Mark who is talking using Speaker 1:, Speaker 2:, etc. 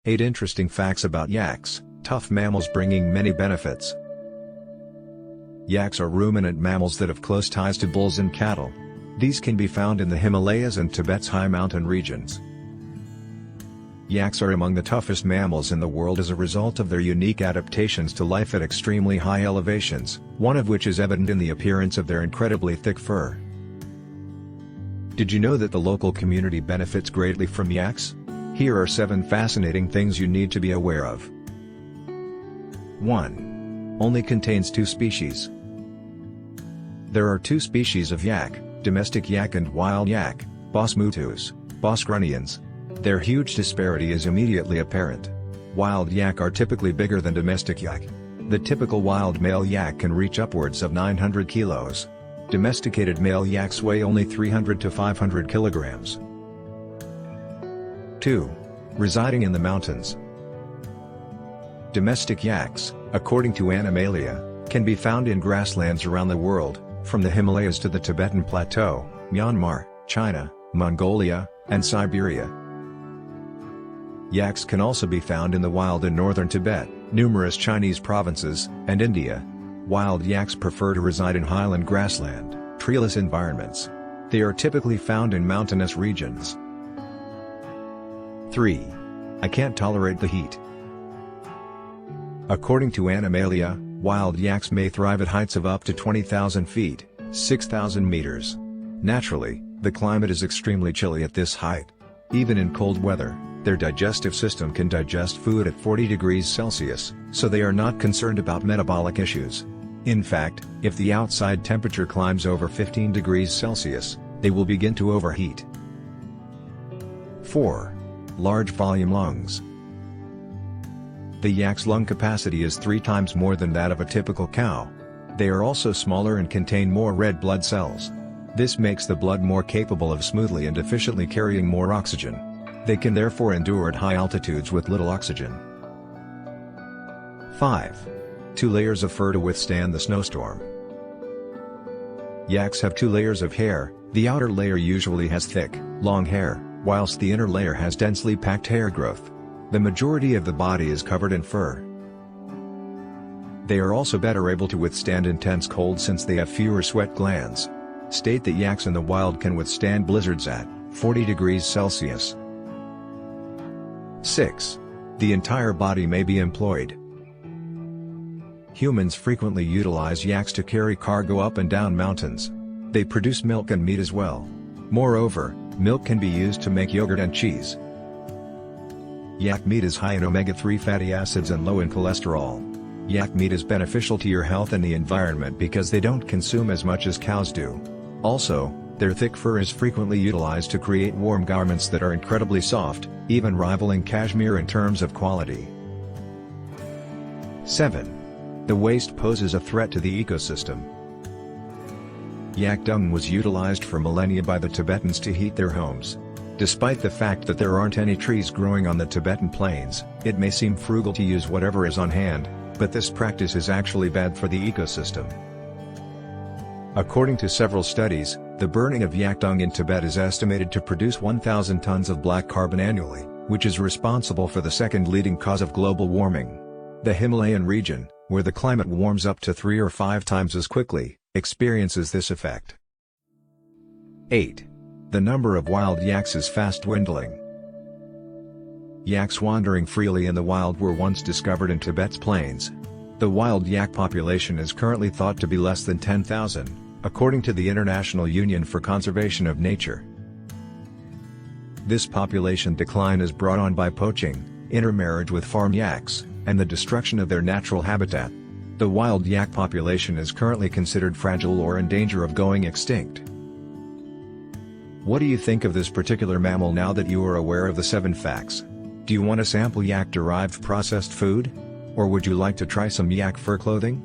Speaker 1: 8 Interesting Facts About Yaks, Tough Mammals Bringing Many Benefits. Yaks are ruminant mammals that have close ties to bulls and cattle. These can be found in the Himalayas and Tibet's high mountain regions. Yaks are among the toughest mammals in the world as a result of their unique adaptations to life at extremely high elevations, one of which is evident in the appearance of their incredibly thick fur. Did you know that the local community benefits greatly from yaks? Here are 7 fascinating things you need to be aware of. 1. Only contains 2 species. There are 2 species of yak, domestic yak and wild yak, Bos mutus, Bos grunniens. Their huge disparity is immediately apparent. Wild yak are typically bigger than domestic yak. The typical wild male yak can reach upwards of 900 kilos. Domesticated male yaks weigh only 300 to 500 kilograms. 2. Residing in the mountains. Domestic yaks, according to Animalia, can be found in grasslands around the world, from the Himalayas to the Tibetan Plateau, Myanmar, China, Mongolia, and Siberia. Yaks can also be found in the wild in northern Tibet, numerous Chinese provinces, and India. Wild yaks prefer to reside in highland grassland, treeless environments. They are typically found in mountainous regions. 3. I can't tolerate the heat. According to Animalia, wild yaks may thrive at heights of up to 20,000 feet, 6,000 meters. Naturally, the climate is extremely chilly at this height. Even in cold weather, their digestive system can digest food at 40 degrees Celsius, so they are not concerned about metabolic issues. In fact, if the outside temperature climbs over 15 degrees Celsius, they will begin to overheat. 4. Large volume lungs. The yak's lung capacity is 3 times more than that of a typical cow. They are also smaller and contain more red blood cells. This makes the blood more capable of smoothly and efficiently carrying more oxygen. They can therefore endure at high altitudes with little oxygen. 5. 2 layers of fur to withstand the snowstorm. Yaks have 2 layers of hair. The outer layer usually has thick, long hair, whilst the inner layer has densely packed hair growth. The majority of the body is covered in fur. They are also better able to withstand intense cold since they have fewer sweat glands. State that yaks in the wild can withstand blizzards at 40 degrees Celsius. 6. The entire body may be employed. Humans frequently utilize yaks to carry cargo up and down mountains. They produce milk and meat as well. Moreover, milk can be used to make yogurt and cheese. Yak meat is high in omega-3 fatty acids and low in cholesterol. Yak meat is beneficial to your health and the environment because they don't consume as much as cows do. Also, their thick fur is frequently utilized to create warm garments that are incredibly soft, even rivaling cashmere in terms of quality. 7. The waste poses a threat to the ecosystem. Yak dung was utilized for millennia by the Tibetans to heat their homes. Despite the fact that there aren't any trees growing on the Tibetan plains, it may seem frugal to use whatever is on hand, but this practice is actually bad for the ecosystem. According to several studies, the burning of yak dung in Tibet is estimated to produce 1,000 tons of black carbon annually, which is responsible for the second leading cause of global warming. The Himalayan region, where the climate warms up to 3 or 5 times as quickly, experiences this effect. 8. The number of wild yaks is fast dwindling. Yaks wandering freely in the wild were once discovered in Tibet's plains. The wild yak population is currently thought to be less than 10,000, according to the International Union for Conservation of Nature. This population decline is brought on by poaching, intermarriage with farm yaks, and the destruction of their natural habitat. The wild yak population is currently considered fragile or in danger of going extinct. What do you think of this particular mammal now that you are aware of the 7 facts? Do you want to sample yak-derived processed food? Or would you like to try some yak fur clothing?